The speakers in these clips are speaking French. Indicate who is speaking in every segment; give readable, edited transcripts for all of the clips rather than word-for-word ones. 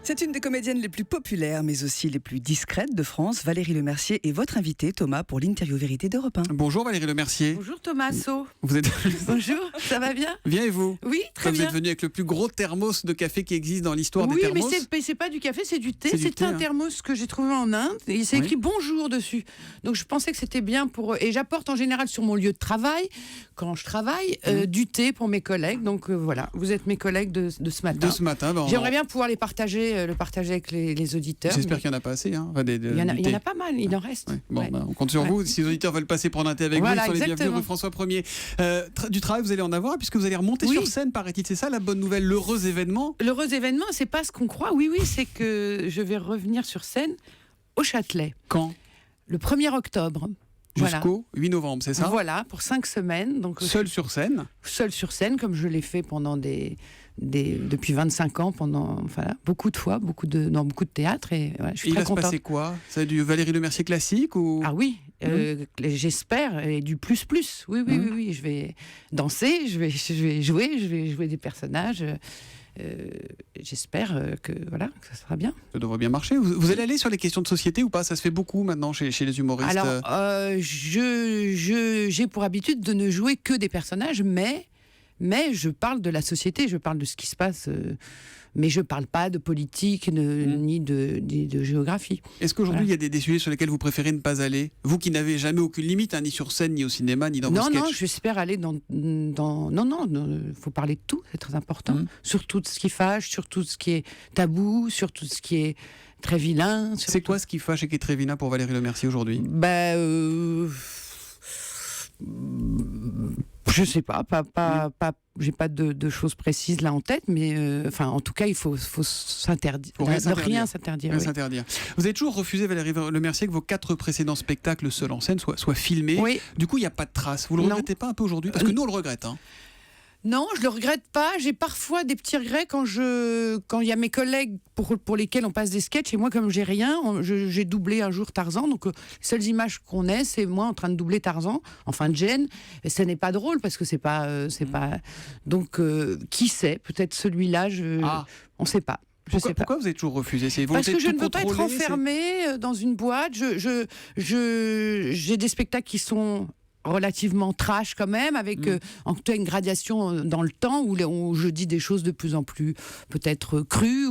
Speaker 1: C'est une des comédiennes les plus populaires, mais aussi les plus discrètes de France. Valérie Lemercier est votre invitée, Thomas, pour l'interview vérité d'Europe 1.
Speaker 2: Bonjour Valérie Lemercier.
Speaker 3: Bonjour Thomas.
Speaker 2: Vous êtes...
Speaker 3: Bonjour, ça va bien?
Speaker 2: Bien et vous?
Speaker 3: Oui, très bien.
Speaker 2: Vous êtes venu avec le plus gros thermos de café qui existe dans l'histoire des thermos.
Speaker 3: Oui, mais c'est pas du café, c'est du thé.
Speaker 2: C'est du
Speaker 3: C'est
Speaker 2: thé,
Speaker 3: un thermos que j'ai trouvé en Inde. Et c'est écrit bonjour dessus. Donc je pensais que c'était bien pour... Et j'apporte en général sur mon lieu de travail, quand je travaille, du thé pour mes collègues. Donc voilà, vous êtes mes collègues de ce matin.
Speaker 2: De ce matin.
Speaker 3: J'aimerais bien pouvoir le partager avec les auditeurs.
Speaker 2: J'espère qu'il n'y en a pas assez. Hein. Enfin,
Speaker 3: il y en a pas mal, il en reste.
Speaker 2: Ouais. Bon, on compte sur vous. Si les auditeurs veulent passer prendre un thé avec vous, sur les bienvenus rue François 1er. Du travail, vous allez en avoir, puisque vous allez remonter sur scène, paraît-il. C'est ça la bonne nouvelle, l'heureux événement?
Speaker 3: L'heureux événement, c'est pas ce qu'on croit. Oui, c'est que je vais revenir sur scène au Châtelet.
Speaker 2: Quand?
Speaker 3: Le 1er octobre.
Speaker 2: Jusqu'au 8 novembre, c'est ça?
Speaker 3: Voilà, pour 5 semaines. Donc,
Speaker 2: seul sur scène? Seul
Speaker 3: sur scène, comme je l'ai fait pendant depuis 25 ans, beaucoup de fois, beaucoup de théâtre. Et je suis très contente.
Speaker 2: Il va se passer quoi? C'est du Valérie Lemercier classique ou...
Speaker 3: Ah oui, j'espère, et du plus. Oui, je vais danser, je vais jouer des personnages. J'espère que ça sera bien.
Speaker 2: Ça devrait bien marcher. Vous allez aller sur les questions de société ou pas? Ça se fait beaucoup maintenant chez les humoristes.
Speaker 3: Alors, j'ai pour habitude de ne jouer que des personnages, mais je parle de la société, je parle de ce qui se passe, mais je parle pas de politique ni de géographie.
Speaker 2: Est-ce qu'aujourd'hui il y a des sujets sur lesquels vous préférez ne pas aller? Vous qui n'avez jamais aucune limite, ni sur scène, ni au cinéma, ni dans vos sketchs.
Speaker 3: Non, j'espère aller dans... Non, faut parler de tout, c'est très important. Sur tout ce qui fâche, sur tout ce qui est tabou, sur tout ce qui est très vilain.
Speaker 2: C'est quoi ce qui fâche et qui est très vilain pour Valérie Lemercier aujourd'hui?
Speaker 3: Je sais pas, j'ai pas de choses précises là en tête, mais en tout cas, il faut s'interdire. Rien s'interdire.
Speaker 2: Vous avez toujours refusé, Valérie Lemercier, que vos 4 précédents spectacles seuls en scène soient filmés.
Speaker 3: Oui.
Speaker 2: Du coup, il n'y a pas de traces. Vous le regrettez pas un peu aujourd'hui? Parce que nous, on le regrette.
Speaker 3: Non, je le regrette pas. J'ai parfois des petits regrets quand il y a mes collègues pour lesquels on passe des sketchs, et moi, comme j'ai rien, j'ai doublé un jour Tarzan, donc les seules images qu'on ait, c'est moi en train de doubler Tarzan, enfin Jane, et ce n'est pas drôle parce que c'est pas. Donc qui sait, peut-être celui-là, on sait pas.
Speaker 2: Pourquoi vous avez toujours refusé?
Speaker 3: Parce que je ne veux pas être enfermée dans une boîte. J'ai des spectacles qui sont relativement trash quand même, avec en tout cas une gradation dans le temps où je dis des choses de plus en plus peut-être crues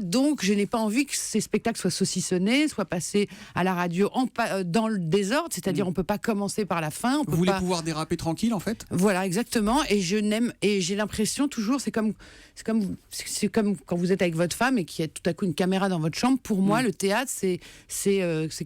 Speaker 3: donc je n'ai pas envie que ces spectacles soient saucissonnés, soient passés à la radio dans le désordre, c'est-à-dire on peut pas commencer par la fin.
Speaker 2: Vous voulez pouvoir déraper tranquille en fait? Voilà,
Speaker 3: exactement, et j'ai l'impression toujours, c'est comme quand vous êtes avec votre femme et qu'il y a tout à coup une caméra dans votre chambre. Pour moi, le théâtre, c'est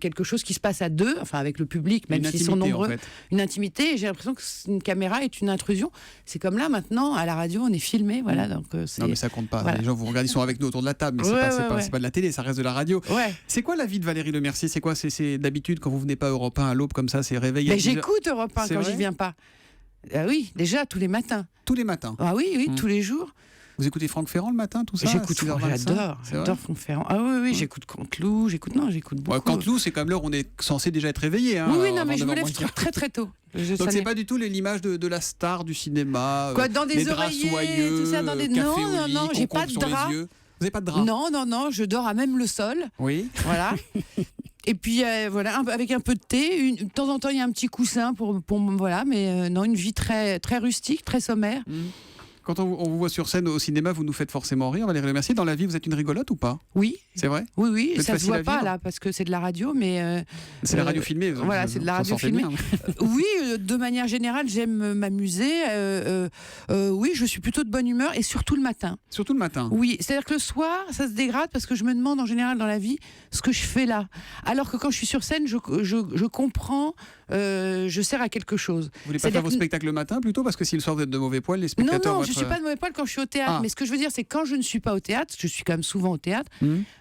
Speaker 3: quelque chose qui se passe à deux, enfin avec le public, même s'ils sont nombreux, une intimité, et j'ai l'impression que une caméra est une intrusion. C'est comme là maintenant, à la radio, on est filmé, voilà. Donc
Speaker 2: non, mais ça compte pas. Les gens vous regardent, ils sont avec nous autour de la table, mais c'est pas de la télé, ça reste de la radio. C'est quoi la vie de Valérie Lemercier? C'est quoi? C'est d'habitude quand vous venez pas à Europe 1 à l'aube comme ça, c'est réveillé?
Speaker 3: Mais j'écoute Europe 1 quand j'y viens pas. Ah oui, déjà tous les matins.
Speaker 2: Tous les matins?
Speaker 3: Ah oui, tous les jours.
Speaker 2: Vous écoutez Franck Ferrand le matin, tout ça?
Speaker 3: J'adore Franck Ferrand. Ah oui, j'écoute Canteloup, j'écoute beaucoup.
Speaker 2: Canteloup, c'est comme l'heure où on est censé déjà être réveillé.
Speaker 3: Oui, mais je me lève très très tôt.
Speaker 2: Donc c'est pas du tout l'image de la star du cinéma.
Speaker 3: Dans des oreillers,
Speaker 2: soyeux,
Speaker 3: tout ça, dans des... Non, j'ai pas de drap.
Speaker 2: Vous n'avez pas de drap?
Speaker 3: Non, je dors à même le sol.
Speaker 2: Oui.
Speaker 3: Voilà. Et puis avec un peu de thé, de temps en temps il y a un petit coussin pour mais une vie très très rustique, très sommaire.
Speaker 2: Quand on vous voit sur scène au cinéma, vous nous faites forcément rire, Valérie Lemercier. Dans la vie, vous êtes une rigolote ou pas?
Speaker 3: Oui.
Speaker 2: C'est vrai?
Speaker 3: Oui. Ça se voit pas là, parce que c'est de la radio, mais...
Speaker 2: c'est la radio filmée.
Speaker 3: Voilà, c'est de la radio filmée. Oui, de manière générale, j'aime m'amuser. Oui, je suis plutôt de bonne humeur, et surtout le matin.
Speaker 2: Surtout le matin? Oui,
Speaker 3: c'est-à-dire que le soir, ça se dégrade parce que je me demande en général dans la vie ce que je fais là. Alors que quand je suis sur scène, je comprends, je sers à quelque chose.
Speaker 2: Vous voulez pas faire vos spectacles le matin plutôt? Parce que si le soir vous êtes de mauvais poil, les spectateurs...
Speaker 3: Non, je suis pas de mauvais poil quand je suis au théâtre. Mais ce que je veux dire, c'est quand je ne suis pas au théâtre, je suis quand même souvent au théâtre,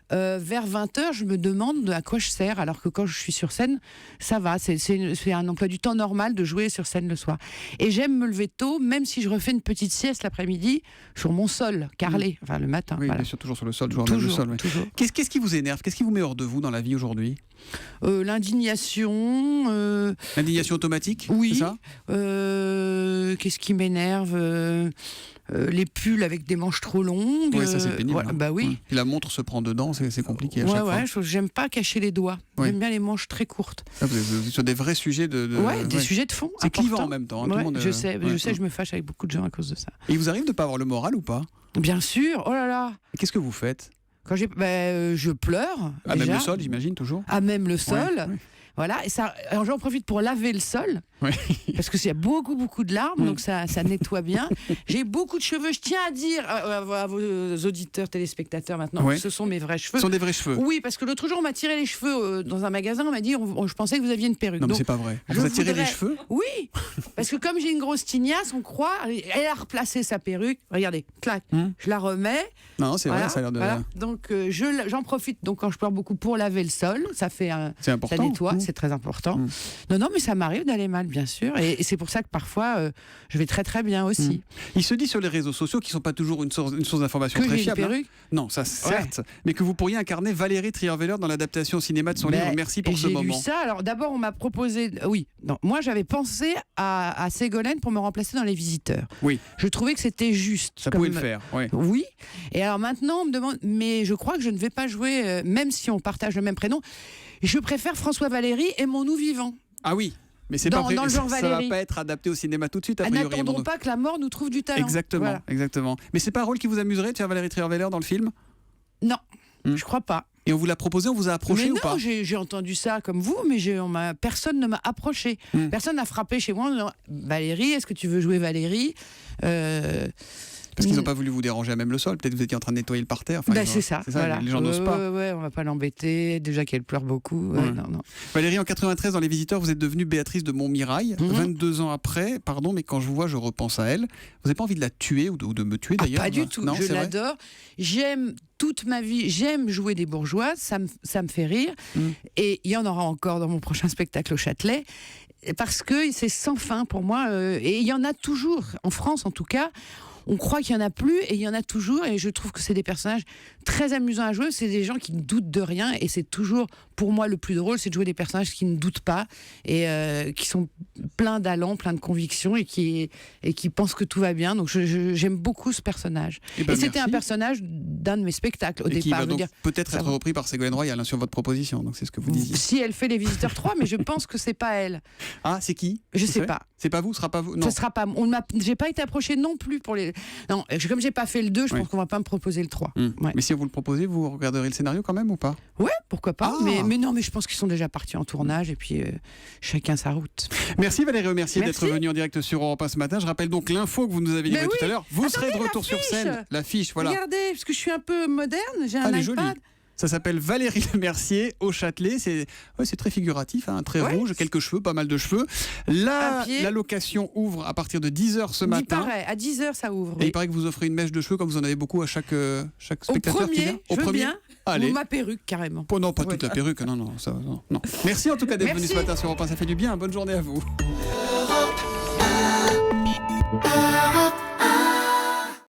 Speaker 3: vers 20h, je me demande à quoi je sers, alors que quand je suis sur scène, ça va. C'est un emploi du temps normal de jouer sur scène le soir. Et j'aime me lever tôt, même si je refais une petite sieste l'après-midi, sur mon sol, carrelé, enfin le matin.
Speaker 2: Oui, bien sûr, toujours sur le sol, toujours. Toujours. Qu'est-ce qui vous énerve? Qu'est-ce qui vous met hors de vous dans la vie aujourd'hui?
Speaker 3: L'indignation.
Speaker 2: L'indignation automatique,
Speaker 3: oui.
Speaker 2: c'est ça?
Speaker 3: Qu'est-ce qui m'énerve? Les pulls avec des manches trop longues.
Speaker 2: Oui, ça c'est pénible.
Speaker 3: Voilà, bah oui.
Speaker 2: Et la montre se prend dedans, c'est compliqué à chaque fois.
Speaker 3: J'aime pas cacher les doigts.
Speaker 2: Ouais.
Speaker 3: J'aime bien les manches très courtes.
Speaker 2: Vous êtes sur des vrais sujets
Speaker 3: des sujets de fond.
Speaker 2: C'est clivant en même temps. Hein, tout le monde,
Speaker 3: je sais, je me fâche avec beaucoup de gens à cause de ça.
Speaker 2: Et il vous arrive de pas avoir le moral ou pas?
Speaker 3: Bien sûr, oh là là.
Speaker 2: Qu'est-ce que vous faites?
Speaker 3: Quand je pleure.
Speaker 2: Ah, même le sol, j'imagine, toujours?
Speaker 3: Ah, même le sol.
Speaker 2: Ouais.
Speaker 3: Voilà, et ça, alors j'en profite pour laver le sol, parce que s'il y a beaucoup de larmes, donc ça nettoie bien. J'ai beaucoup de cheveux, je tiens à dire à vos auditeurs, téléspectateurs maintenant, que ce sont mes vrais cheveux.
Speaker 2: Ce sont des vrais cheveux?
Speaker 3: Oui, parce que l'autre jour, on m'a tiré les cheveux dans un magasin, on m'a dit, je pensais que vous aviez une perruque.
Speaker 2: Non, mais c'est pas vrai. On vous a tiré les cheveux?
Speaker 3: Oui, parce que comme j'ai une grosse tignasse, on croit, elle a replacé sa perruque, regardez, clac, je la remets.
Speaker 2: Non, c'est vrai, ça a l'air de...
Speaker 3: Voilà. Donc j'en profite, donc quand je pleure beaucoup, pour laver le sol, ça fait
Speaker 2: c'est important.
Speaker 3: Ça nettoie, c'est très important. Non, mais ça m'arrive d'aller mal, bien sûr, et c'est pour ça que parfois je vais très très bien aussi.
Speaker 2: Il se dit sur les réseaux sociaux qu'ils ne sont pas toujours une source d'information très fiable.
Speaker 3: Une perruque.
Speaker 2: Non, ça certes, mais que vous pourriez incarner Valérie Trierweiler dans l'adaptation au cinéma de son livre Merci pour ce moment.
Speaker 3: J'ai lu ça. Alors d'abord, on m'a proposé. Moi j'avais pensé à Ségolène pour me remplacer dans Les Visiteurs.
Speaker 2: Oui.
Speaker 3: Je trouvais que c'était juste.
Speaker 2: Ça pouvait le faire.
Speaker 3: Oui. Et alors maintenant, on me demande, mais je crois que je ne vais pas jouer, même si on partage le même prénom. Je préfère François Valéry et Mon Nous Vivant.
Speaker 2: Ah oui. Mais c'est
Speaker 3: dans
Speaker 2: pas
Speaker 3: le genre
Speaker 2: ça
Speaker 3: Valérie.
Speaker 2: va pas être adapté au cinéma tout de suite.
Speaker 3: N'attendons pas que la mort nous trouve du talent.
Speaker 2: Exactement, exactement. Mais c'est pas un rôle qui vous amuserait de faire Valérie Trierweiler dans le film?
Speaker 3: Non, je crois pas.
Speaker 2: Et on vous l'a proposé, on vous a approché ou pas?
Speaker 3: Non, j'ai entendu ça comme vous, mais personne ne m'a approché. Personne n'a frappé chez moi en disant Valérie, est-ce que tu veux jouer Valérie?
Speaker 2: Parce qu'ils n'ont pas voulu vous déranger à même le sol. Peut-être que vous étiez en train de nettoyer le parterre.
Speaker 3: C'est ça. Voilà.
Speaker 2: Les gens n'osent pas.
Speaker 3: On va pas l'embêter. Déjà qu'elle pleure beaucoup. Non.
Speaker 2: Valérie, en 93, dans Les Visiteurs, vous êtes devenue Béatrice de Montmirail. 22 ans après, pardon, mais quand je vous vois, je repense à elle. Vous n'avez pas envie de la tuer ou de me tuer d'ailleurs?
Speaker 3: Pas du tout. Je l'adore. J'aime toute ma vie. J'aime jouer des bourgeoises. Ça me fait rire. Et il y en aura encore dans mon prochain spectacle au Châtelet. Parce que c'est sans fin pour moi. Et il y en a toujours. En France, en tout cas. On croit qu'il n'y en a plus et il y en a toujours, et je trouve que c'est des personnages très amusants à jouer. C'est des gens qui ne doutent de rien, et c'est toujours, pour moi, le plus drôle, c'est de jouer des personnages qui ne doutent pas et qui sont pleins d'allant, pleins de conviction, et qui pensent que tout va bien. Donc j'aime beaucoup ce personnage. Et c'était un personnage d'un de mes spectacles au départ.
Speaker 2: Qui va donc peut-être être repris par Ségolène Royal sur votre proposition, donc c'est ce que vous disiez.
Speaker 3: Si elle fait Les Visiteurs 3, mais je pense que c'est pas elle.
Speaker 2: Ah, c'est qui?
Speaker 3: Je sais pas.
Speaker 2: C'est pas vous? Ce sera pas vous? Non.
Speaker 3: Ce sera pas. J'ai pas été approchée non plus pour les. Non, comme j'ai pas fait le 2, je pense qu'on va pas me proposer le 3.
Speaker 2: Mais si on vous le proposez, vous regarderez le scénario quand même ou pas?
Speaker 3: Ouais, pourquoi pas. Mais non, mais je pense qu'ils sont déjà partis en tournage, et puis chacun sa route.
Speaker 2: Merci Valérie Mercier d'être venue en direct sur Europe 1 ce matin. Je rappelle donc l'info que vous nous avez livrée tout à l'heure. Vous serez de retour sur scène. L'affiche, voilà.
Speaker 3: Regardez, parce que je suis un peu moderne, j'ai un iPad.
Speaker 2: Jolie. Ça s'appelle Valérie Mercier au Châtelet. C'est très figuratif, hein, très rouge, quelques cheveux, pas mal de cheveux. La location ouvre à partir de 10h ce matin.
Speaker 3: Il paraît, à 10h ça ouvre.
Speaker 2: Et il paraît que vous offrez une mèche de cheveux comme vous en avez beaucoup à chaque spectateur qui vient.
Speaker 3: Au premier,
Speaker 2: Allez.
Speaker 3: Ou ma perruque carrément.
Speaker 2: Non, pas toute la perruque, non. Merci en tout cas d'être venu ce matin sur Europe 1, ça fait du bien. Bonne journée à vous.